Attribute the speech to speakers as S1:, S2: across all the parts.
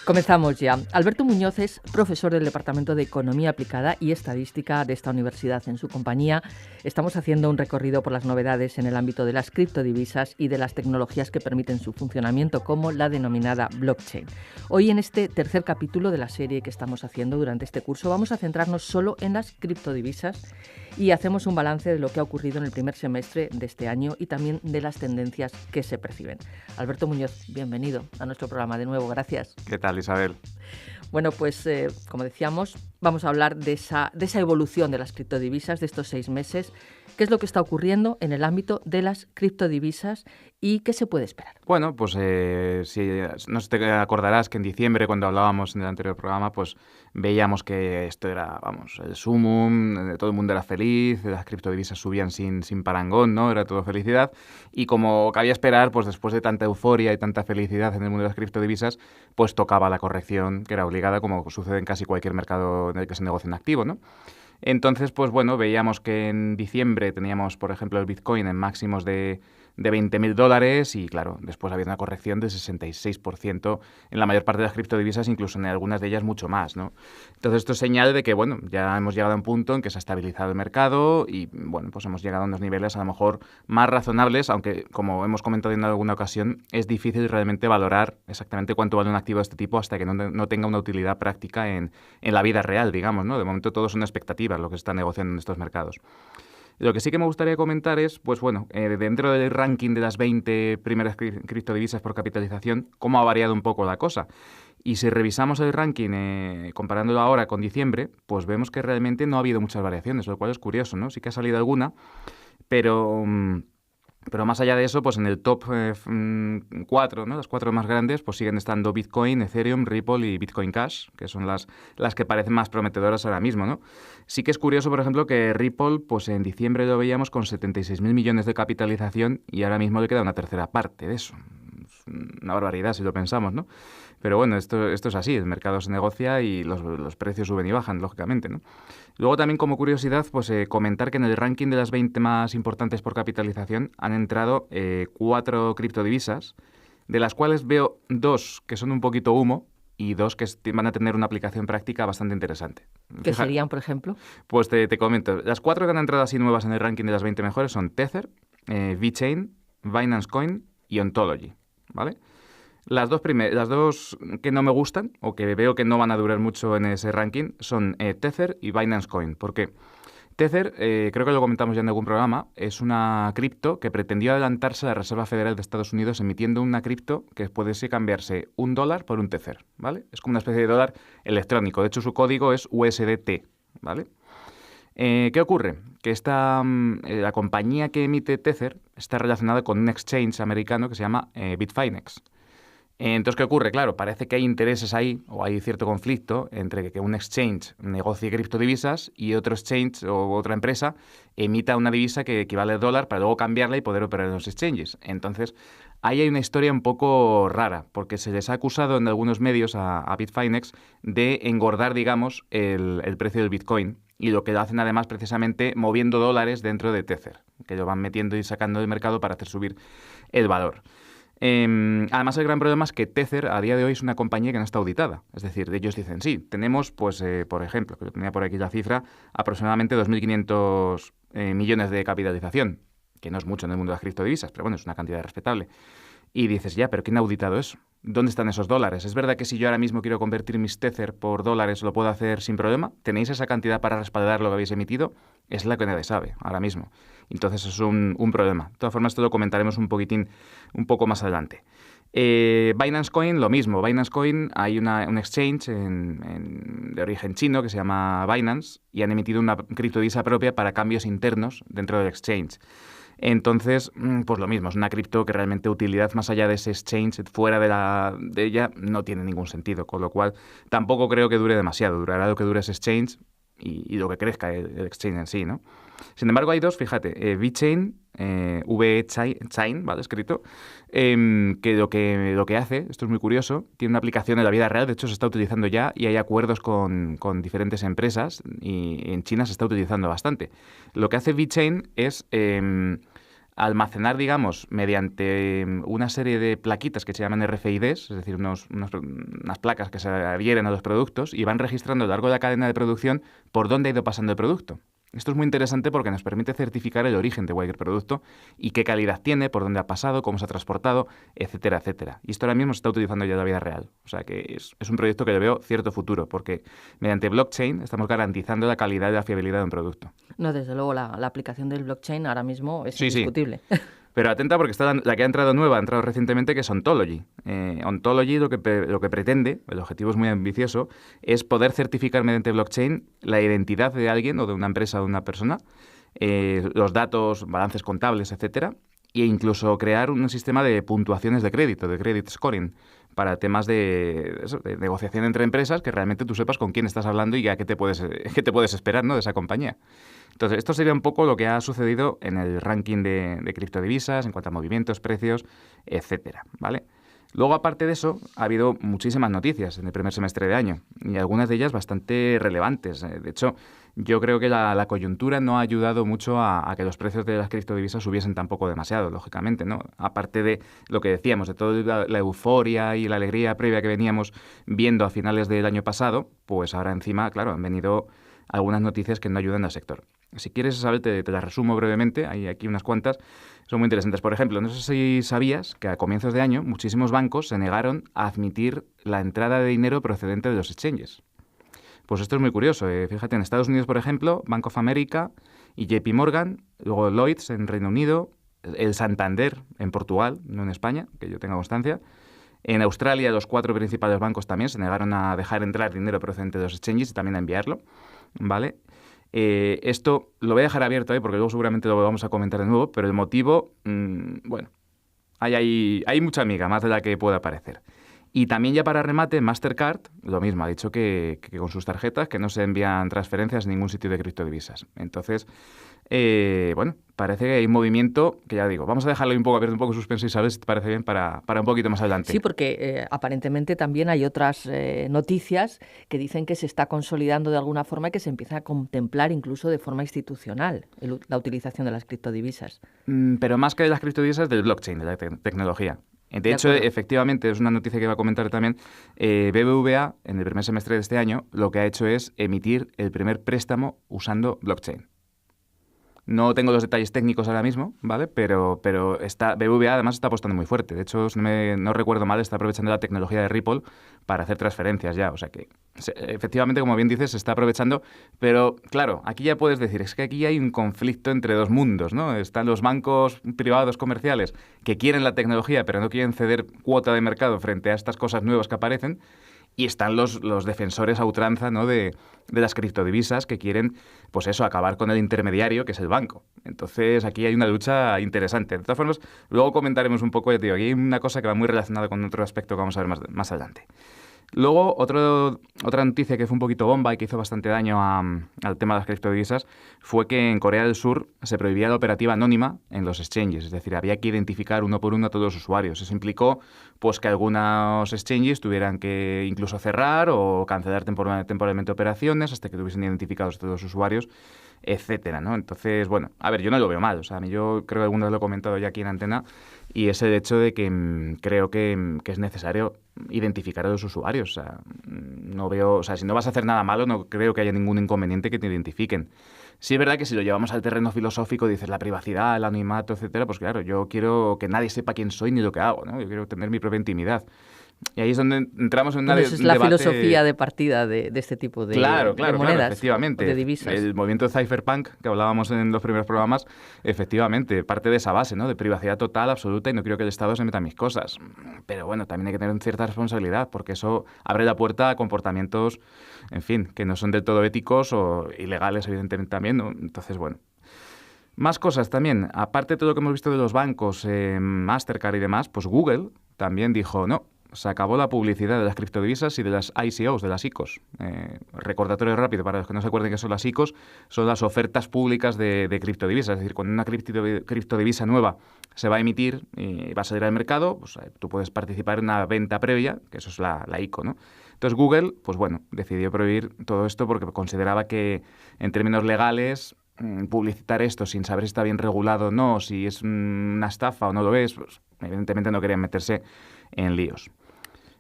S1: Comenzamos ya. Alberto Muñoz es profesor del Departamento de Economía Aplicada y Estadística de esta universidad. En su compañía estamos haciendo un recorrido por las novedades en el ámbito de las criptodivisas y de las tecnologías que permiten su funcionamiento, como la denominada blockchain. Hoy, en este tercer capítulo de la serie que estamos haciendo durante este curso, vamos a centrarnos solo en las criptodivisas y hacemos un balance de lo que ha ocurrido en el primer semestre de este año y también de las tendencias que se perciben. Alberto Muñoz, bienvenido a nuestro programa de nuevo. Gracias.
S2: ¿Qué tal, Isabel?
S1: Bueno, pues como decíamos, vamos a hablar de esa evolución de las criptodivisas de estos 6 meses. ¿Qué es lo que está ocurriendo en el ámbito de las criptodivisas y qué se puede esperar?
S2: Bueno, pues si no te acordarás que en diciembre, cuando hablábamos en el anterior programa, pues veíamos que esto era, vamos, el sumum, todo el mundo era feliz, las criptodivisas subían sin parangón, ¿no? Era todo felicidad. Y como cabía esperar, pues después de tanta euforia y tanta felicidad en el mundo de las criptodivisas, pues tocaba la corrección, que era obligada, como sucede en casi cualquier mercado en el que se negocia en activo, ¿no? Entonces, pues bueno, veíamos que en diciembre teníamos, por ejemplo, el Bitcoin en máximos de $20.000 y, claro, después había una corrección del 66% en la mayor parte de las criptodivisas, incluso en algunas de ellas mucho más, ¿no? Entonces, esto es señal de que, bueno, ya hemos llegado a un punto en que se ha estabilizado el mercado y, bueno, pues hemos llegado a unos niveles a lo mejor más razonables, aunque, como hemos comentado en alguna ocasión, es difícil realmente valorar exactamente cuánto vale un activo de este tipo hasta que no tenga una utilidad práctica en la vida real, digamos, ¿no? De momento todo son expectativas lo que se está negociando en estos mercados. Lo que sí que me gustaría comentar es, pues bueno, dentro del ranking de las 20 primeras criptodivisas por capitalización, cómo ha variado un poco la cosa. Y si revisamos el ranking comparándolo ahora con diciembre, pues vemos que realmente no ha habido muchas variaciones, lo cual es curioso, ¿no? Sí que ha salido alguna, pero más allá de eso, pues en el top 4, ¿no? Las 4 más grandes, pues siguen estando Bitcoin, Ethereum, Ripple y Bitcoin Cash, que son las que parecen más prometedoras ahora mismo, ¿no? Sí que es curioso, por ejemplo, que Ripple, pues en diciembre lo veíamos con 76.000 millones de capitalización y ahora mismo le queda una tercera parte de eso. Es una barbaridad si lo pensamos, ¿no? Pero bueno, esto es así, el mercado se negocia y los precios suben y bajan, lógicamente, ¿no? Luego también, como curiosidad, pues comentar que en el ranking de las 20 más importantes por capitalización han entrado 4 criptodivisas, de las cuales veo 2 que son un poquito humo y 2 que van a tener una aplicación práctica bastante interesante.
S1: ¿Qué serían, por ejemplo?
S2: Pues te comento. Las 4 que han entrado así nuevas en el ranking de las 20 mejores son Tether, VeChain, Binance Coin y Ontology, ¿vale? Las dos que no me gustan, o que veo que no van a durar mucho en ese ranking, son Tether y Binance Coin. Porque Tether, creo que lo comentamos ya en algún programa, es una cripto que pretendió adelantarse a la Reserva Federal de Estados Unidos emitiendo una cripto que pudiese cambiarse $1 por un Tether, ¿vale? Es como una especie de dólar electrónico. De hecho, su código es USDT, ¿vale? ¿Qué ocurre? Que la compañía que emite Tether está relacionada con un exchange americano que se llama Bitfinex. Entonces, ¿qué ocurre? Claro, parece que hay intereses ahí, o hay cierto conflicto entre que un exchange negocie criptodivisas y otro exchange o otra empresa emita una divisa que equivale al dólar para luego cambiarla y poder operar en los exchanges. Entonces, ahí hay una historia un poco rara, porque se les ha acusado en algunos medios a Bitfinex de engordar, digamos, el precio del Bitcoin. Y lo que lo hacen además precisamente moviendo dólares dentro de Tether, que lo van metiendo y sacando del mercado para hacer subir el valor. Además, el gran problema es que Tether a día de hoy es una compañía que no está auditada. Es decir, ellos dicen, sí, tenemos, pues, por ejemplo, que yo tenía por aquí la cifra, aproximadamente 2.500 millones de capitalización, que no es mucho en el mundo de las criptodivisas, pero bueno, es una cantidad respetable. Y dices, ya, pero ¿quién ha auditado eso? ¿Dónde están esos dólares? ¿Es verdad que si yo ahora mismo quiero convertir mis Tether por dólares lo puedo hacer sin problema? ¿Tenéis esa cantidad para respaldar lo que habéis emitido? Es la que nadie sabe ahora mismo. Entonces es un problema. De todas formas, esto lo comentaremos un poco más adelante. Binance Coin, lo mismo. Binance Coin, hay un exchange de origen chino que se llama Binance y han emitido una criptodivisa propia para cambios internos dentro del exchange. Entonces, pues lo mismo, es una cripto que realmente utilidad más allá de ese exchange, fuera de ella, no tiene ningún sentido, con lo cual tampoco creo que dure demasiado, durará lo que dure ese exchange y lo que crezca el exchange en sí, ¿no? Sin embargo, hay 2, fíjate, VeChain, VeChain, ¿vale? Escrito, que lo que hace, esto es muy curioso, tiene una aplicación en la vida real, de hecho se está utilizando ya y hay acuerdos con diferentes empresas y en China se está utilizando bastante. Lo que hace VeChain es almacenar, digamos, mediante una serie de plaquitas que se llaman RFIDs, es decir, unas placas que se adhieren a los productos y van registrando a lo largo de la cadena de producción por dónde ha ido pasando el producto. Esto es muy interesante porque nos permite certificar el origen de cualquier producto y qué calidad tiene, por dónde ha pasado, cómo se ha transportado, etcétera, etcétera. Y esto ahora mismo se está utilizando ya en la vida real. O sea que es un proyecto que le veo cierto futuro porque mediante blockchain estamos garantizando la calidad y la fiabilidad de un producto.
S1: No, desde luego, la aplicación del blockchain ahora mismo es indiscutible.
S2: Sí. Pero atenta porque está la que ha entrado nueva, ha entrado recientemente, que es Ontology. Ontology lo que pretende, el objetivo es muy ambicioso, es poder certificar mediante blockchain la identidad de alguien o de una empresa o de una persona, los datos, balances contables, etcétera, e incluso crear un sistema de puntuaciones de crédito, de credit scoring, para temas de negociación entre empresas, que realmente tú sepas con quién estás hablando y a qué te puedes esperar, ¿no?, de esa compañía. Entonces, esto sería un poco lo que ha sucedido en el ranking de criptodivisas, en cuanto a movimientos, precios, etcétera, ¿vale? Luego, aparte de eso, ha habido muchísimas noticias en el primer semestre de año, y algunas de ellas bastante relevantes. De hecho, yo creo que la coyuntura no ha ayudado mucho a que los precios de las criptodivisas subiesen tampoco demasiado, lógicamente, ¿no? Aparte de lo que decíamos, de toda la euforia y la alegría previa que veníamos viendo a finales del año pasado, pues ahora encima, claro, han venido algunas noticias que no ayudan al sector. Si quieres saber, te las resumo brevemente, hay aquí unas cuantas, son muy interesantes. Por ejemplo, no sé si sabías que a comienzos de año muchísimos bancos se negaron a admitir la entrada de dinero procedente de los exchanges. Pues esto es muy curioso. Fíjate, en Estados Unidos, por ejemplo, Bank of America y JP Morgan, luego Lloyds en Reino Unido, el Santander en Portugal, no en España, que yo tenga constancia. En Australia, los 4 principales bancos también se negaron a dejar entrar dinero procedente de los exchanges y también a enviarlo, ¿vale? Esto lo voy a dejar abierto ahí porque luego seguramente lo vamos a comentar de nuevo, pero el motivo, bueno, hay mucha miga, más de la que pueda parecer. Y también ya para remate, Mastercard, lo mismo, ha dicho que con sus tarjetas que no se envían transferencias a ningún sitio de criptodivisas. Entonces, bueno, parece que hay un movimiento que ya digo, vamos a dejarlo un poco abierto, un poco suspenso y sabes si te parece bien para un poquito más adelante.
S1: Sí, porque aparentemente también hay otras noticias que dicen que se está consolidando de alguna forma y que se empieza a contemplar incluso de forma institucional la utilización de las criptodivisas.
S2: Pero más que de las criptodivisas, del blockchain, de la tecnología. De hecho, efectivamente, es una noticia que iba a comentar también. BBVA, en el primer semestre de este año, lo que ha hecho es emitir el primer préstamo usando blockchain. No tengo los detalles técnicos ahora mismo, ¿vale? Pero BBVA además está apostando muy fuerte. De hecho, si no recuerdo mal, está aprovechando la tecnología de Ripple para hacer transferencias ya. O sea que, efectivamente, como bien dices, se está aprovechando. Pero, claro, aquí ya puedes decir, es que aquí hay un conflicto entre dos mundos, ¿no? Están los bancos privados comerciales que quieren la tecnología, pero no quieren ceder cuota de mercado frente a estas cosas nuevas que aparecen. Y están los defensores a ultranza, ¿no?, de las criptodivisas que quieren, pues eso, acabar con el intermediario, que es el banco. Entonces, aquí hay una lucha interesante. De todas formas, luego comentaremos un poco, ya te digo, aquí hay una cosa que va muy relacionada con otro aspecto que vamos a ver más adelante. Luego, otra noticia que fue un poquito bomba y que hizo bastante daño al tema de las criptodivisas fue que en Corea del Sur se prohibía la operativa anónima en los exchanges, es decir, había que identificar uno por uno a todos los usuarios. Eso implicó pues, que algunos exchanges tuvieran que incluso cerrar o cancelar temporalmente operaciones hasta que tuviesen identificados a todos los usuarios, etcétera, ¿no? Entonces, bueno, a ver, yo no lo veo mal. O sea, yo creo que alguna vez lo he comentado ya aquí en Antena, y es el hecho de que creo que es necesario identificar a los usuarios. O sea, no veo, o sea, si no vas a hacer nada malo, no creo que haya ningún inconveniente que te identifiquen. Sí es verdad que si lo llevamos al terreno filosófico, dices la privacidad, el anonimato, etcétera, pues claro, yo quiero que nadie sepa quién soy ni lo que hago, ¿no? Yo quiero tener mi propia intimidad. Y ahí es donde entramos en
S1: esa es la filosofía de partida de este tipo de monedas,
S2: claro, efectivamente.
S1: de divisas.
S2: El movimiento cypherpunk que hablábamos en los primeros programas, efectivamente, parte de esa base, ¿no?, de privacidad total, absoluta, y no quiero que el Estado se meta en mis cosas. Pero bueno, también hay que tener cierta responsabilidad, porque eso abre la puerta a comportamientos, en fin, que no son del todo éticos o ilegales, evidentemente también, ¿no? Entonces, bueno. Más cosas también, aparte de todo lo que hemos visto de los bancos, Mastercard y demás, pues Google también dijo, no, se acabó la publicidad de las criptodivisas y de las ICOs, de las ICOs. Recordatorio rápido para los que no se acuerden qué son las ICOs, son las ofertas públicas de criptodivisas. Es decir, cuando una criptodivisa nueva se va a emitir y va a salir al mercado, pues tú puedes participar en una venta previa, que eso es la ICO, ¿no? Entonces Google, pues bueno, decidió prohibir todo esto porque consideraba que en términos legales publicitar esto sin saber si está bien regulado o no, si es una estafa o no lo es, pues evidentemente no querían meterse en líos.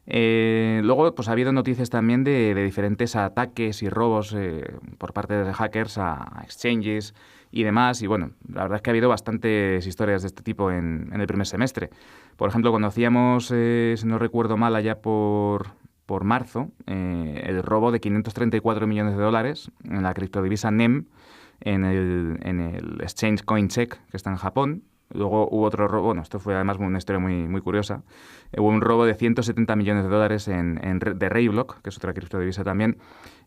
S2: Luego, pues ha habido noticias también de diferentes ataques y robos por parte de hackers a exchanges y demás. Y bueno, la verdad es que ha habido bastantes historias de este tipo en el primer semestre. Por ejemplo, conocíamos, si no recuerdo mal, allá por marzo, el robo de 534 millones de dólares en la criptodivisa NEM en el exchange CoinCheck, que está en Japón. Luego hubo otro robo, bueno, esto fue además una historia muy curiosa. Hubo un robo de 170 millones de dólares de Rayblock, que es otra criptodivisa también,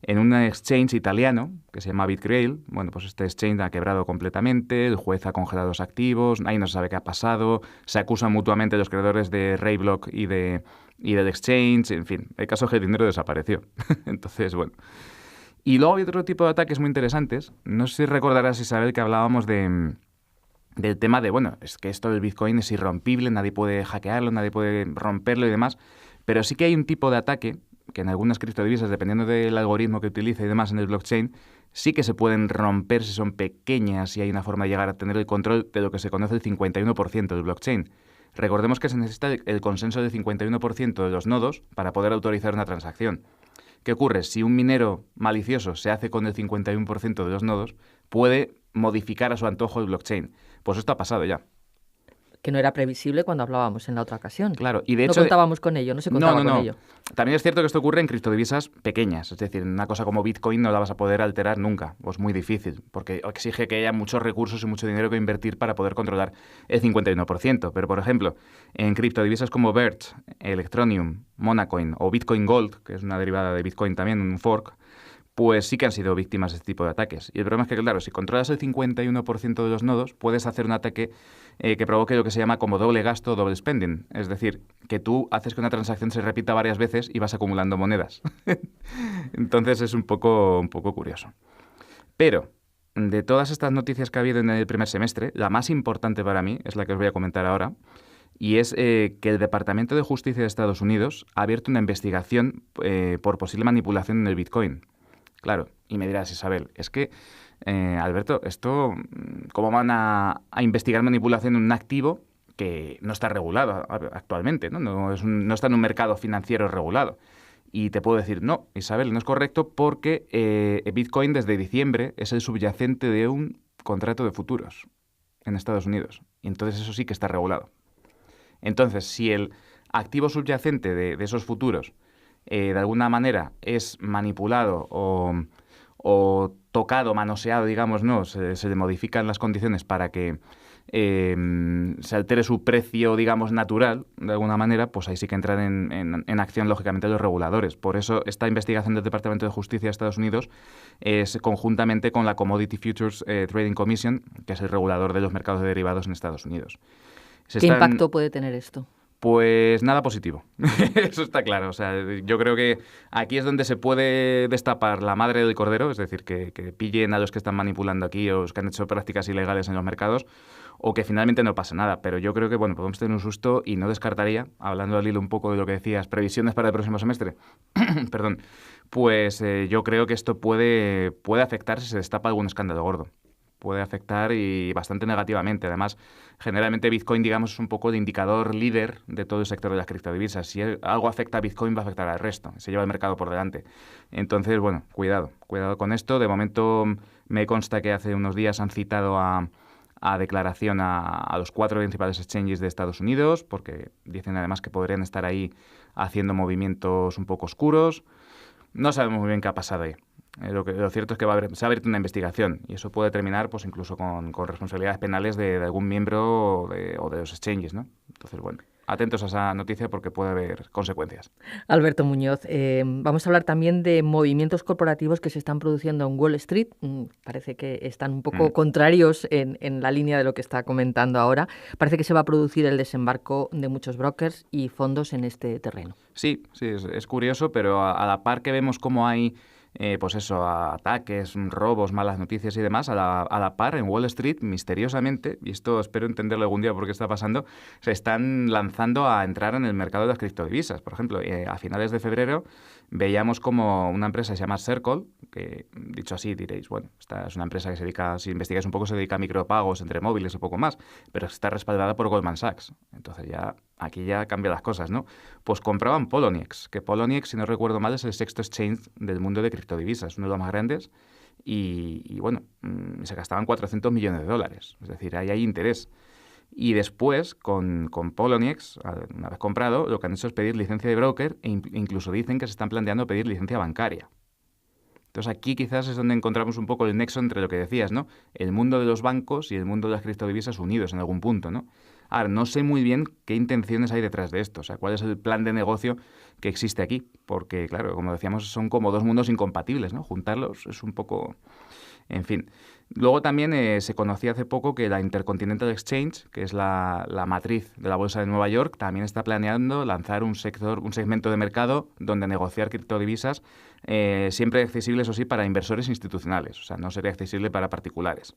S2: en un exchange italiano que se llama BitGrail. Bueno, pues este exchange ha quebrado completamente, el juez ha congelado los activos, ahí no se sabe qué ha pasado, se acusan mutuamente los creadores de Rayblock y del exchange, en fin, el caso es que el dinero desapareció. Entonces, bueno. Y luego hay otro tipo de ataques muy interesantes. No sé si recordarás, Isabel, que hablábamos del tema de, bueno, es que esto del Bitcoin es irrompible, nadie puede hackearlo, nadie puede romperlo y demás, pero sí que hay un tipo de ataque que en algunas criptodivisas, dependiendo del algoritmo que utiliza y demás en el blockchain, sí que se pueden romper si son pequeñas y hay una forma de llegar a tener el control de lo que se conoce el 51% del blockchain. Recordemos que se necesita el consenso del 51% de los nodos para poder autorizar una transacción. ¿Qué ocurre? Si un minero malicioso se hace con el 51% de los nodos, puede modificar a su antojo el blockchain. Pues esto ha pasado ya.
S1: Que no era previsible cuando hablábamos en la otra ocasión.
S2: Claro, y de hecho...
S1: No contábamos con ello, no se contaba con ello.
S2: También es cierto que esto ocurre en criptodivisas pequeñas. Es decir, una cosa como Bitcoin no la vas a poder alterar nunca. O es muy difícil, porque exige que haya muchos recursos y mucho dinero que invertir para poder controlar el 51%. Pero, por ejemplo, en criptodivisas como Birch, Electroneum, Monacoin o Bitcoin Gold, que es una derivada de Bitcoin también, un fork, pues sí que han sido víctimas de este tipo de ataques. Y el problema es que, claro, si controlas el 51% de los nodos, puedes hacer un ataque que provoque lo que se llama como doble gasto o doble spending. Es decir, que tú haces que una transacción se repita varias veces y vas acumulando monedas. Entonces es un poco curioso. Pero, de todas estas noticias que ha habido en el primer semestre, la más importante para mí es la que os voy a comentar ahora, y es que el Departamento de Justicia de Estados Unidos ha abierto una investigación por posible manipulación en el Bitcoin. Claro, y me dirás, Isabel, es que, Alberto, esto, ¿cómo van a investigar manipulación en un activo que no está regulado actualmente? No está en un mercado financiero regulado. Y te puedo decir, no, Isabel, no es correcto porque Bitcoin desde diciembre es el subyacente de un contrato de futuros en Estados Unidos. Y entonces eso sí que está regulado. Entonces, si el activo subyacente de esos futuros de alguna manera es manipulado o tocado, manoseado, digamos, no, se le modifican las condiciones para que se altere su precio, digamos, natural, de alguna manera, pues ahí sí que entran en acción, lógicamente, los reguladores. Por eso esta investigación del Departamento de Justicia de Estados Unidos es conjuntamente con la Commodity Futures Trading Commission, que es el regulador de los mercados de derivados en Estados Unidos.
S1: ¿Qué impacto puede tener esto?
S2: Pues nada positivo, eso está claro. O sea, yo creo que aquí es donde se puede destapar la madre del cordero, es decir, que pillen a los que están manipulando aquí o los que han hecho prácticas ilegales en los mercados, o que finalmente no pase nada. Pero yo creo que, bueno, podemos tener un susto y no descartaría, hablando al hilo un poco de lo que decías, previsiones para el próximo semestre, perdón, pues yo creo que esto puede afectar si se destapa algún escándalo gordo. Puede afectar y bastante negativamente. Además, generalmente Bitcoin, digamos, es un poco el indicador líder de todo el sector de las criptodivisas. Si algo afecta a Bitcoin, va a afectar al resto. Se lleva el mercado por delante. Entonces, bueno, cuidado con esto. De momento, me consta que hace unos días han citado a declaración a los 4 principales exchanges de Estados Unidos, porque dicen además que podrían estar ahí haciendo movimientos un poco oscuros. No sabemos muy bien qué ha pasado ahí. Lo cierto es que se ha abierto una investigación y eso puede terminar pues incluso con responsabilidades penales de algún miembro o de los exchanges, ¿no? Entonces, bueno, atentos a esa noticia porque puede haber consecuencias.
S1: Alberto Muñoz, vamos a hablar también de movimientos corporativos que se están produciendo en Wall Street. Parece que están un poco contrarios en la línea de lo que está comentando ahora. Parece que se va a producir el desembarco de muchos brokers y fondos en este terreno.
S2: Sí, es curioso, pero a la par que vemos cómo hay pues eso, ataques, robos, malas noticias y demás, a la par en Wall Street, misteriosamente, y esto espero entenderlo algún día porque está pasando, se están lanzando a entrar en el mercado de las criptodivisas. Por ejemplo, a finales de febrero veíamos como una empresa que se llama Circle, que dicho así diréis, bueno, esta es una empresa que se dedica, si investigáis un poco, se dedica a micropagos entre móviles y poco más, pero está respaldada por Goldman Sachs. Entonces aquí ya cambian las cosas, ¿no? Pues compraban Poloniex, que Poloniex, si no recuerdo mal, es el sexto exchange del mundo de criptodivisas, uno de los más grandes, y bueno, se gastaban 400 millones de dólares. Es decir, ahí hay interés. Y después, con Poloniex, una vez comprado, lo que han hecho es pedir licencia de broker e incluso dicen que se están planteando pedir licencia bancaria. Entonces aquí quizás es donde encontramos un poco el nexo entre lo que decías, ¿no? El mundo de los bancos y el mundo de las criptodivisas unidos en algún punto, ¿no? Ahora, no sé muy bien qué intenciones hay detrás de esto, o sea, cuál es el plan de negocio que existe aquí, porque, claro, como decíamos, son como dos mundos incompatibles, ¿no? Juntarlos es un poco... En fin. Luego también se conocía hace poco que la Intercontinental Exchange, que es la matriz de la Bolsa de Nueva York, también está planeando lanzar un segmento de mercado donde negociar criptodivisas, siempre accesible, eso sí, para inversores institucionales. O sea, no sería accesible para particulares.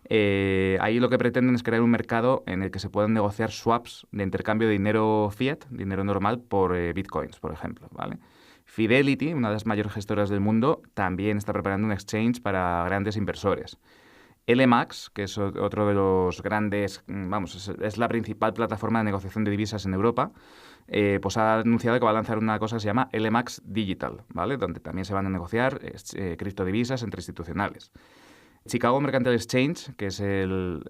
S2: Ahí lo que pretenden es crear un mercado en el que se puedan negociar swaps de intercambio de dinero fiat, dinero normal, por bitcoins, por ejemplo, ¿vale? Fidelity, una de las mayores gestoras del mundo, también está preparando un exchange para grandes inversores. LMAX, que es otro de los grandes, vamos, es la principal plataforma de negociación de divisas en Europa, pues ha anunciado que va a lanzar una cosa que se llama LMAX Digital, ¿vale? Donde también se van a negociar criptodivisas entre institucionales. Chicago Mercantile Exchange, que es el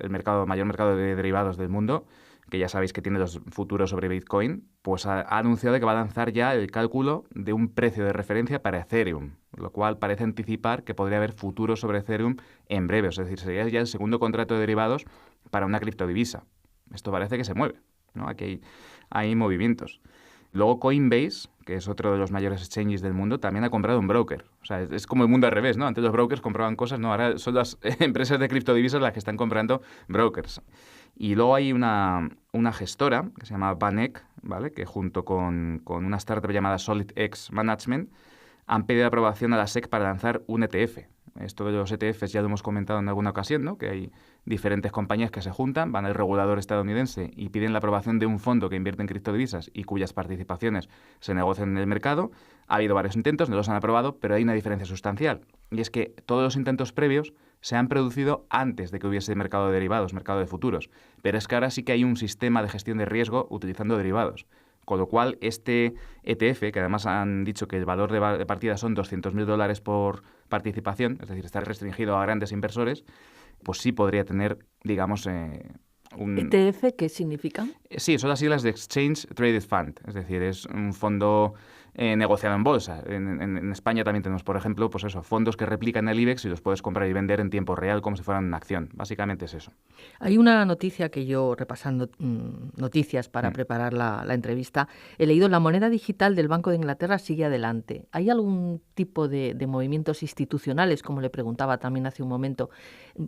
S2: mayor mercado de derivados del mundo, que ya sabéis que tiene los futuros sobre Bitcoin, pues ha anunciado que va a lanzar ya el cálculo de un precio de referencia para Ethereum, lo cual parece anticipar que podría haber futuros sobre Ethereum en breve. Es decir, sería ya el segundo contrato de derivados para una criptodivisa. Esto parece que se mueve, ¿no? Aquí hay movimientos. Luego Coinbase, que es otro de los mayores exchanges del mundo, también ha comprado un broker. O sea, es como el mundo al revés, ¿no? Antes los brokers compraban cosas, no, ahora son las empresas de criptodivisas las que están comprando brokers. Y luego hay una gestora que se llama Vanek, ¿vale? Que junto con una startup llamada SolidX Management han pedido aprobación a la SEC para lanzar un ETF. Esto de los ETFs ya lo hemos comentado en alguna ocasión, ¿no? Que hay diferentes compañías que se juntan, van al regulador estadounidense y piden la aprobación de un fondo que invierte en criptodivisas y cuyas participaciones se negocian en el mercado. Ha habido varios intentos, no los han aprobado, pero hay una diferencia sustancial. Y es que todos los intentos previos se han producido antes de que hubiese mercado de derivados, mercado de futuros. Pero es que ahora sí que hay un sistema de gestión de riesgo utilizando derivados. Con lo cual, este ETF, que además han dicho que el valor de partida son $200.000 por participación, es decir, está restringido a grandes inversores, pues sí podría tener, digamos, un...
S1: ¿ETF qué significa?
S2: Sí, son las siglas de Exchange Traded Fund, es decir, es un fondo negociado en bolsa. En España también tenemos, por ejemplo, pues eso, fondos que replican el IBEX y los puedes comprar y vender en tiempo real como si fueran una acción. Básicamente es eso.
S1: Hay una noticia que yo, repasando noticias para preparar la entrevista, he leído: la moneda digital del Banco de Inglaterra sigue adelante. ¿Hay algún tipo de movimientos institucionales, como le preguntaba también hace un momento,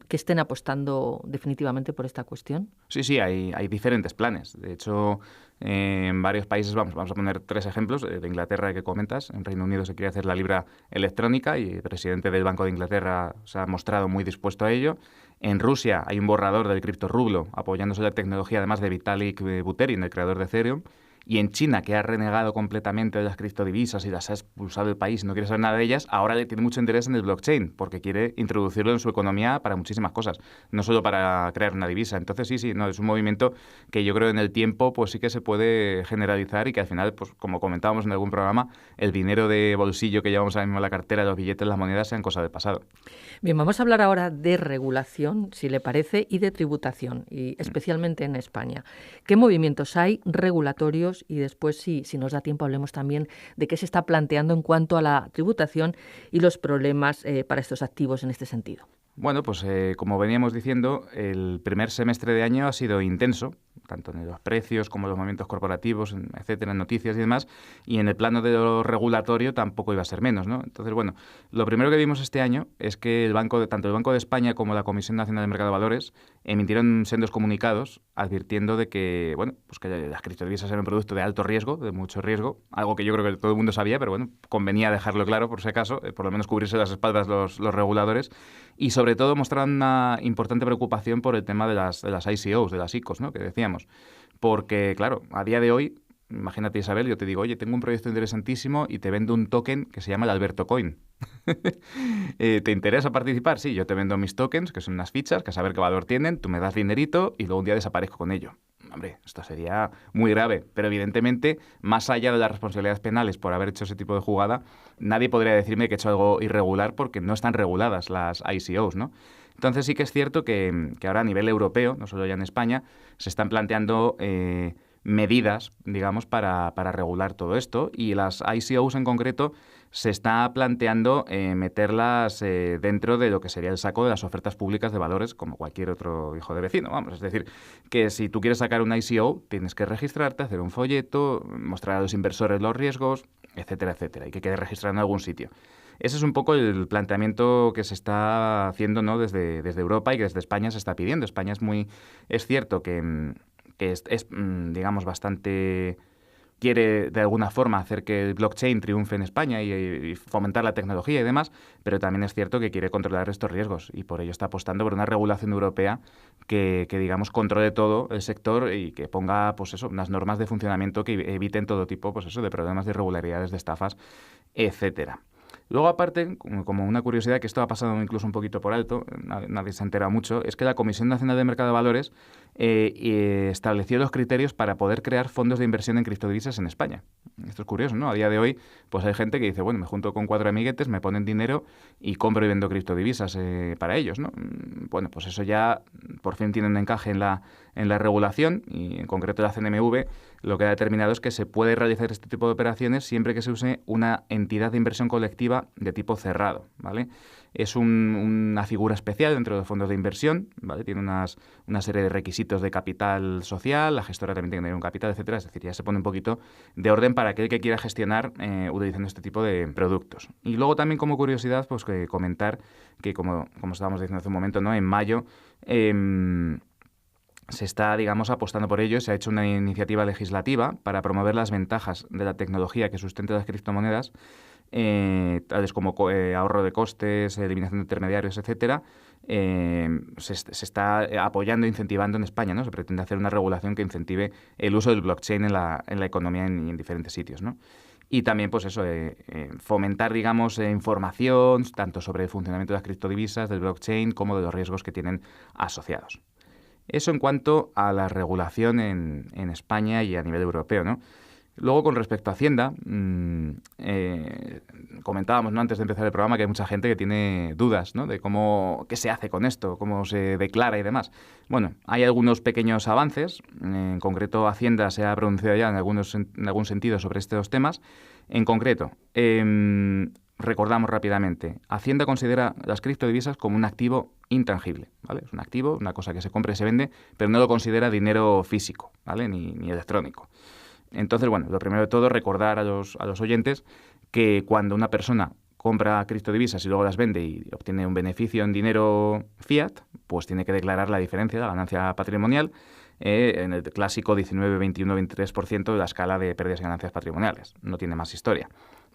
S1: que estén apostando definitivamente por esta cuestión?
S2: Sí, hay diferentes planes. De hecho, en varios países, vamos a poner 3 ejemplos, de Inglaterra que comentas. En Reino Unido se quiere hacer la libra electrónica y el presidente del Banco de Inglaterra se ha mostrado muy dispuesto a ello. En Rusia hay un borrador del criptorrublo apoyándose la tecnología además de Vitalik Buterin, el creador de Ethereum. Y en China, que ha renegado completamente de las criptodivisas y las ha expulsado del país y no quiere saber nada de ellas, ahora le tiene mucho interés en el blockchain, porque quiere introducirlo en su economía para muchísimas cosas, no solo para crear una divisa. Entonces sí, no, es un movimiento que yo creo en el tiempo pues sí que se puede generalizar y que al final, pues como comentábamos en algún programa, el dinero de bolsillo que llevamos ahora mismo en la cartera, los billetes, las monedas, sean cosa del pasado.
S1: Bien, vamos a hablar ahora de regulación, si le parece, y de tributación, y especialmente en España. ¿Qué movimientos hay regulatorios? Y después, si nos da tiempo, hablemos también de qué se está planteando en cuanto a la tributación y los problemas para estos activos en este sentido.
S2: Bueno, pues como veníamos diciendo, el primer semestre de año ha sido intenso, tanto en los precios como en los movimientos corporativos, etcétera, en noticias y demás, y en el plano de lo regulatorio tampoco iba a ser menos, ¿no? Entonces, bueno, lo primero que vimos este año es que tanto el Banco de España como la Comisión Nacional del Mercado de Valores emitieron sendos comunicados advirtiendo de que, bueno, pues que las criptodivisas eran un producto de alto riesgo, de mucho riesgo, algo que yo creo que todo el mundo sabía, pero bueno, convenía dejarlo claro por si acaso, por lo menos cubrirse las espaldas los reguladores, y sobre todo mostraron una importante preocupación por el tema de las ICOs, de las ICOs, ¿no? Que decíamos. Porque, claro, a día de hoy Imagínate, Isabel, yo te digo, oye, tengo un proyecto interesantísimo y te vendo un token que se llama el Alberto Coin. ¿Te interesa participar? Sí, yo te vendo mis tokens, que son unas fichas, que a saber qué valor tienen, tú me das dinerito y luego un día desaparezco con ello. Hombre, esto sería muy grave, pero evidentemente, más allá de las responsabilidades penales por haber hecho ese tipo de jugada, nadie podría decirme que he hecho algo irregular porque no están reguladas las ICOs, ¿no? Entonces sí que es cierto que ahora a nivel europeo, no solo ya en España, se están planteando medidas, digamos, para regular todo esto, y las ICOs en concreto se está planteando meterlas dentro de lo que sería el saco de las ofertas públicas de valores como cualquier otro hijo de vecino. Vamos, es decir, que si tú quieres sacar una ICO, tienes que registrarte, hacer un folleto, mostrar a los inversores los riesgos, etcétera, etcétera, y que quede registrado en algún sitio. Ese es un poco el planteamiento que se está haciendo, ¿no?, desde Europa y que desde España se está pidiendo. España es cierto que digamos, bastante... quiere de alguna forma hacer que el blockchain triunfe en España y fomentar la tecnología y demás, pero también es cierto que quiere controlar estos riesgos y por ello está apostando por una regulación europea que digamos, controle todo el sector y que ponga, pues eso, unas normas de funcionamiento que eviten todo tipo, pues eso, de problemas de irregularidades, de estafas, etcétera. Luego, aparte, como una curiosidad, que esto ha pasado incluso un poquito por alto, nadie se entera mucho, es que la Comisión Nacional de Mercado de Valores estableció los criterios para poder crear fondos de inversión en criptodivisas en España. Esto es curioso, ¿no? A día de hoy, pues hay gente que dice, bueno, me junto con 4 amiguetes, me ponen dinero y compro y vendo criptodivisas para ellos, ¿no? Bueno, pues eso ya por fin tiene un encaje en la regulación y en concreto la CNMV lo que ha determinado es que se puede realizar este tipo de operaciones siempre que se use una entidad de inversión colectiva de tipo cerrado, ¿vale? Es una figura especial dentro de los fondos de inversión, ¿vale? Tiene una serie de requisitos de capital social, la gestora también tiene que tener un capital, etcétera. Es decir, ya se pone un poquito de orden para aquel que quiera gestionar utilizando este tipo de productos. Y luego también como curiosidad, pues que comentar que como estábamos diciendo hace un momento, ¿no?, en mayo se está, digamos, apostando por ello. Se ha hecho una iniciativa legislativa para promover las ventajas de la tecnología que sustente las criptomonedas, tales como ahorro de costes, eliminación de intermediarios, etcétera. Se está apoyando e incentivando en España, ¿no? Se pretende hacer una regulación que incentive el uso del blockchain en la economía y en diferentes sitios, ¿no? Y también, pues eso, fomentar, digamos, información tanto sobre el funcionamiento de las criptodivisas, del blockchain, como de los riesgos que tienen asociados. Eso en cuanto a la regulación en España y a nivel europeo, ¿no? Luego, con respecto a Hacienda, comentábamos, ¿no?, antes de empezar el programa, que hay mucha gente que tiene dudas, ¿no?, de qué se hace con esto, cómo se declara y demás. Bueno, hay algunos pequeños avances. En concreto, Hacienda se ha pronunciado ya en algún sentido sobre estos temas. En concreto, recordamos rápidamente, Hacienda considera las criptodivisas como un activo intangible, ¿vale? Es un activo, una cosa que se compra y se vende, pero no lo considera dinero físico, ¿vale?, ni electrónico. Entonces, bueno, lo primero de todo, recordar a los oyentes que cuando una persona compra criptodivisas y luego las vende y obtiene un beneficio en dinero fiat, pues tiene que declarar la diferencia, la ganancia patrimonial, en el clásico 19, 21, 23% de la escala de pérdidas y ganancias patrimoniales. No tiene más historia.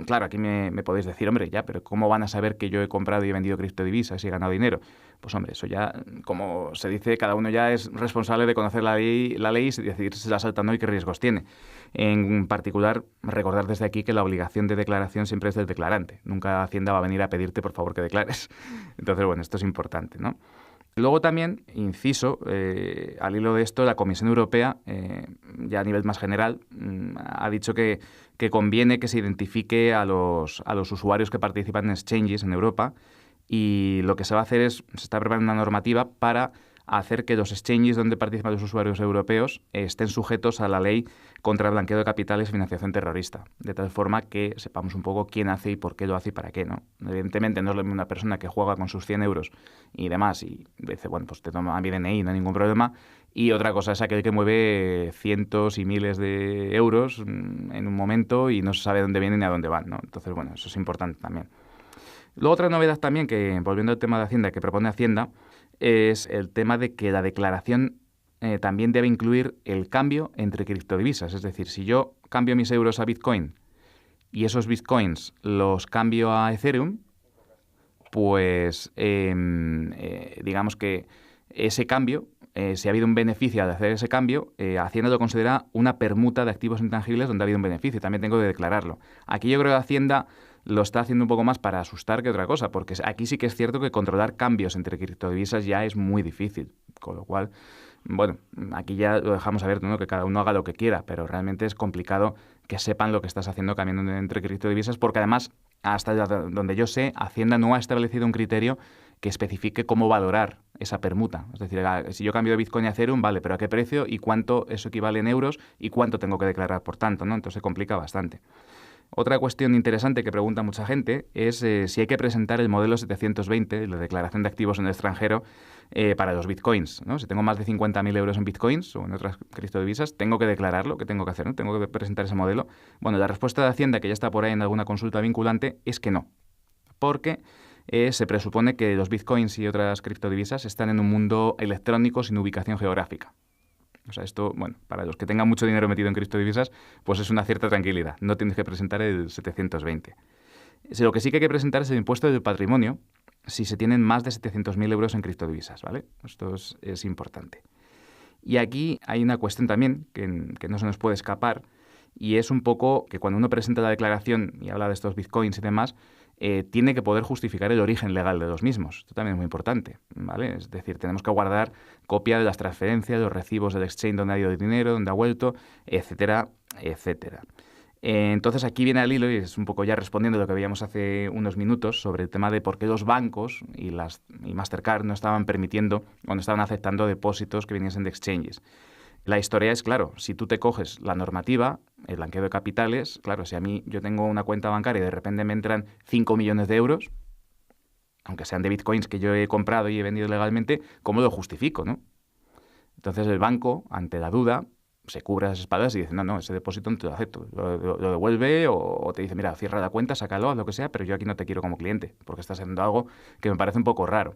S2: Claro, aquí me podéis decir, hombre, ya, pero ¿cómo van a saber que yo he comprado y he vendido criptodivisas y he ganado dinero? Pues hombre, eso ya, como se dice, cada uno ya es responsable de conocer la ley y decidir si la salta o no y qué riesgos tiene. En particular, recordar desde aquí que la obligación de declaración siempre es del declarante. Nunca Hacienda va a venir a pedirte, por favor, que declares. Entonces, bueno, esto es importante, ¿no? Luego también, inciso, al hilo de esto, la Comisión Europea, ya a nivel más general, ha dicho que conviene que se identifique a los usuarios que participan en exchanges en Europa, y lo que se va a hacer se está preparando una normativa para hacer que los exchanges donde participan los usuarios europeos estén sujetos a la ley contra el blanqueo de capitales y financiación terrorista, de tal forma que sepamos un poco quién hace y por qué lo hace y para qué, ¿no? Evidentemente no es lo mismo una persona que juega con sus 100 euros y demás y dice, bueno, pues te toma mi DNI, no hay ningún problema, y otra cosa es aquel que mueve cientos y miles de euros en un momento y no se sabe dónde vienen ni a dónde van, ¿no? Entonces, bueno, eso es importante también. Luego, otra novedad también, que volviendo al tema de Hacienda, que propone Hacienda, es el tema de que la declaración también debe incluir el cambio entre criptodivisas. Es decir, si yo cambio mis euros a Bitcoin y esos Bitcoins los cambio a Ethereum, pues digamos que ese cambio si ha habido un beneficio al hacer ese cambio, Hacienda lo considera una permuta de activos intangibles donde ha habido un beneficio. También tengo que declararlo. Aquí yo creo que Hacienda lo está haciendo un poco más para asustar que otra cosa, porque aquí sí que es cierto que controlar cambios entre criptodivisas ya es muy difícil. Con lo cual, bueno, aquí ya lo dejamos abierto, ¿no? Que cada uno haga lo que quiera, pero realmente es complicado que sepan lo que estás haciendo cambiando entre criptodivisas, porque además, hasta donde yo sé, Hacienda no ha establecido un criterio que especifique cómo valorar esa permuta. Es decir, si yo cambio de Bitcoin a Ethereum, vale, pero ¿a qué precio y cuánto eso equivale en euros y cuánto tengo que declarar por tanto, ¿no? Entonces se complica bastante. Otra cuestión interesante que pregunta mucha gente es si hay que presentar el modelo 720, la declaración de activos en el extranjero, para los bitcoins, ¿no? Si tengo más de 50.000 euros en bitcoins o en otras criptodivisas, ¿tengo que declararlo? ¿Qué tengo que hacer? ¿No? ¿Tengo que presentar ese modelo? Bueno, la respuesta de Hacienda, que ya está por ahí en alguna consulta vinculante, es que no. Porque se presupone que los bitcoins y otras criptodivisas están en un mundo electrónico sin ubicación geográfica. O sea, esto, bueno, para los que tengan mucho dinero metido en criptodivisas, pues es una cierta tranquilidad. No tienes que presentar el 720. Lo que sí que hay que presentar es el impuesto del patrimonio si se tienen más de 700.000 euros en criptodivisas, ¿vale? Esto es importante. Y aquí hay una cuestión también que no se nos puede escapar, y es un poco que cuando uno presenta la declaración y habla de estos bitcoins y demás, tiene que poder justificar el origen legal de los mismos. Esto también es muy importante, ¿vale? Es decir, tenemos que guardar copia de las transferencias, los recibos del exchange donde ha ido el dinero, donde ha vuelto, etcétera, etcétera. Entonces aquí viene al hilo, y es un poco ya respondiendo a lo que veíamos hace unos minutos sobre el tema de por qué los bancos y Mastercard no estaban permitiendo o no estaban aceptando depósitos que viniesen de exchanges. La historia es, claro, si tú te coges la normativa, el blanqueo de capitales, claro, si a mí yo tengo una cuenta bancaria y de repente me entran 5 millones de euros, aunque sean de bitcoins que yo he comprado y he vendido legalmente, ¿cómo lo justifico, no? Entonces el banco, ante la duda, se cubre las espaldas y dice, no, ese depósito no te lo acepto, lo devuelve o te dice, mira, cierra la cuenta, sácalo, haz lo que sea, pero yo aquí no te quiero como cliente, porque estás haciendo algo que me parece un poco raro.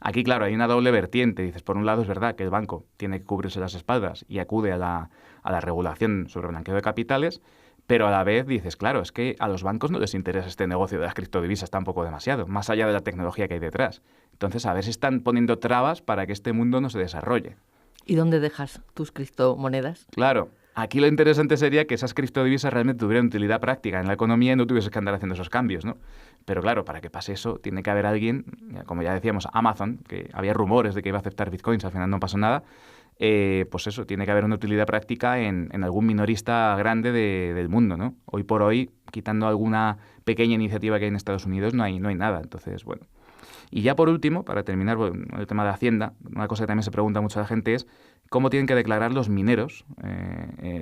S2: Aquí, claro, hay una doble vertiente. Dices, por un lado es verdad que el banco tiene que cubrirse las espaldas y acude a la regulación sobre blanqueo de capitales, pero a la vez dices, claro, es que a los bancos no les interesa este negocio de las criptodivisas tampoco demasiado, más allá de la tecnología que hay detrás. Entonces, a ver si están poniendo trabas para que este mundo no se desarrolle.
S1: ¿Y dónde dejas tus criptomonedas?
S2: Claro. Aquí lo interesante sería que esas criptodivisas realmente tuvieran utilidad práctica en la economía y no tuvieses que andar haciendo esos cambios, ¿no? Pero claro, para que pase eso, tiene que haber alguien, como ya decíamos, Amazon, que había rumores de que iba a aceptar bitcoins, al final no pasó nada, pues eso, tiene que haber una utilidad práctica en algún minorista grande del mundo, ¿no? Hoy por hoy, quitando alguna pequeña iniciativa que hay en Estados Unidos, no hay nada. Entonces, bueno. Y ya por último, para terminar el tema de Hacienda, una cosa que también se pregunta mucho a la gente es cómo tienen que declarar los mineros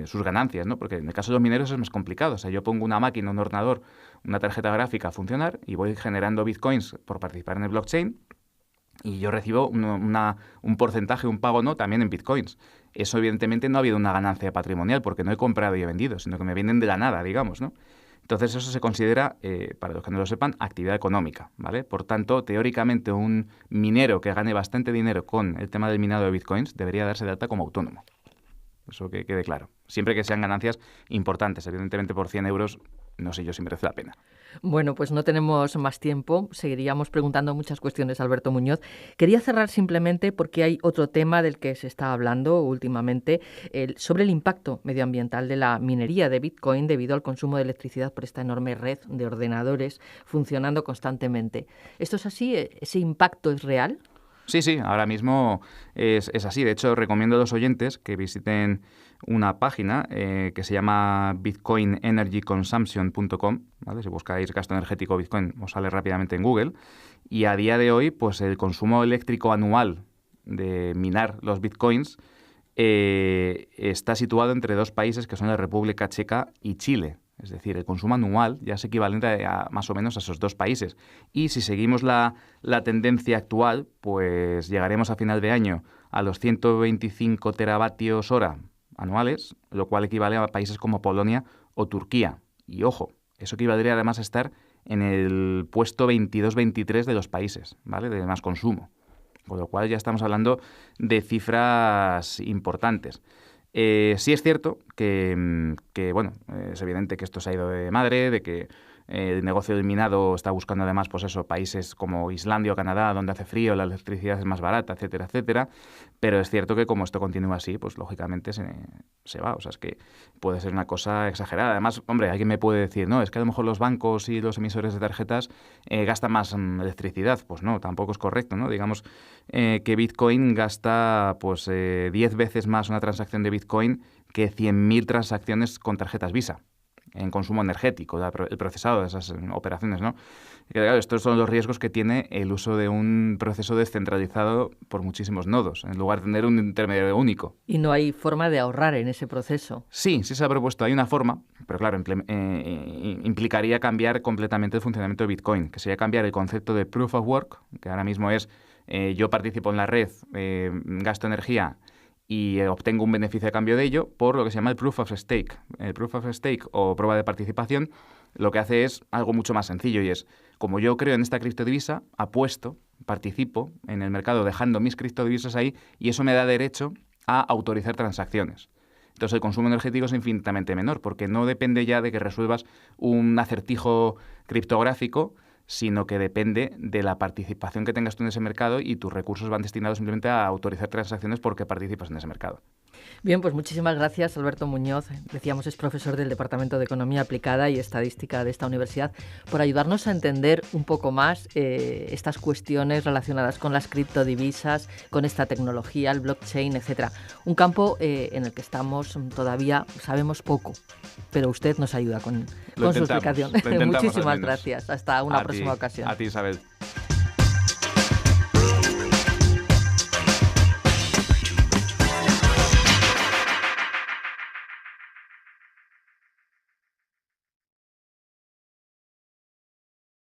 S2: sus ganancias, ¿no? Porque en el caso de los mineros es más complicado. O sea, yo pongo una máquina, un ordenador, una tarjeta gráfica a funcionar y voy generando bitcoins por participar en el blockchain y yo recibo un porcentaje, un pago, ¿no? También en bitcoins. Eso evidentemente no ha habido una ganancia patrimonial porque no he comprado y he vendido, sino que me vienen de la nada, digamos, ¿no? Entonces eso se considera, para los que no lo sepan, actividad económica, ¿vale? Por tanto, teóricamente un minero que gane bastante dinero con el tema del minado de bitcoins debería darse de alta como autónomo. Eso que quede claro. Siempre que sean ganancias importantes. Evidentemente por 100 euros, no sé yo si merece la pena.
S1: Bueno, pues no tenemos más tiempo. Seguiríamos preguntando muchas cuestiones, Alberto Muñoz. Quería cerrar simplemente porque hay otro tema del que se está hablando últimamente, sobre el impacto medioambiental de la minería de Bitcoin debido al consumo de electricidad por esta enorme red de ordenadores funcionando constantemente. ¿Esto es así? ¿Ese impacto es real?
S2: Sí, ahora mismo es así. De hecho, recomiendo a los oyentes que visiten una página que se llama bitcoinenergyconsumption.com, ¿vale? Si buscáis gasto energético Bitcoin, os sale rápidamente en Google. Y a día de hoy, pues el consumo eléctrico anual de minar los Bitcoins está situado entre dos países que son la República Checa y Chile. Es decir, el consumo anual ya es equivalente a más o menos a esos dos países. Y si seguimos la tendencia actual, pues llegaremos a final de año a los 125 teravatios hora anuales, lo cual equivale a países como Polonia o Turquía. Y ojo, eso equivaldría además a estar en el puesto 22-23 de los países, ¿vale? De más consumo. Con lo cual ya estamos hablando de cifras importantes. Sí es cierto que bueno, es evidente que esto se ha ido de madre, de que El negocio del minado está buscando además, pues eso, países como Islandia o Canadá, donde hace frío, la electricidad es más barata, etcétera, etcétera. Pero es cierto que como esto continúa así, pues lógicamente se va. O sea, es que puede ser una cosa exagerada. Además, hombre, alguien me puede decir, no, es que a lo mejor los bancos y los emisores de tarjetas gastan más electricidad. Pues no, tampoco es correcto, ¿no? Digamos que Bitcoin gasta pues 10 veces más una transacción de Bitcoin que 100.000 transacciones con tarjetas Visa en consumo energético, el procesado de esas operaciones, ¿no? Y que, claro, estos son los riesgos que tiene el uso de un proceso descentralizado por muchísimos nodos, en lugar de tener un intermediario único.
S1: Y no hay forma de ahorrar en ese proceso.
S2: Sí se ha propuesto, hay una forma, pero claro, implicaría cambiar completamente el funcionamiento de Bitcoin, que sería cambiar el concepto de Proof of Work, que ahora mismo es yo participo en la red, gasto energía y obtengo un beneficio a cambio de ello, por lo que se llama el Proof of Stake. El Proof of Stake o prueba de participación lo que hace es algo mucho más sencillo y es, como yo creo en esta criptodivisa, apuesto, participo en el mercado dejando mis criptodivisas ahí y eso me da derecho a autorizar transacciones. Entonces el consumo energético es infinitamente menor porque no depende ya de que resuelvas un acertijo criptográfico, sino que depende de la participación que tengas tú en ese mercado y tus recursos van destinados simplemente a autorizar transacciones porque participas en ese mercado.
S1: Bien, pues muchísimas gracias, Alberto Muñoz. Decíamos, es profesor del Departamento de Economía Aplicada y Estadística de esta universidad, por ayudarnos a entender un poco más estas cuestiones relacionadas con las criptodivisas, con esta tecnología, el blockchain, etcétera. Un campo en el que estamos todavía sabemos poco, pero usted nos ayuda con su explicación. Muchísimas gracias. Hasta una próxima ocasión.
S2: A ti, Isabel.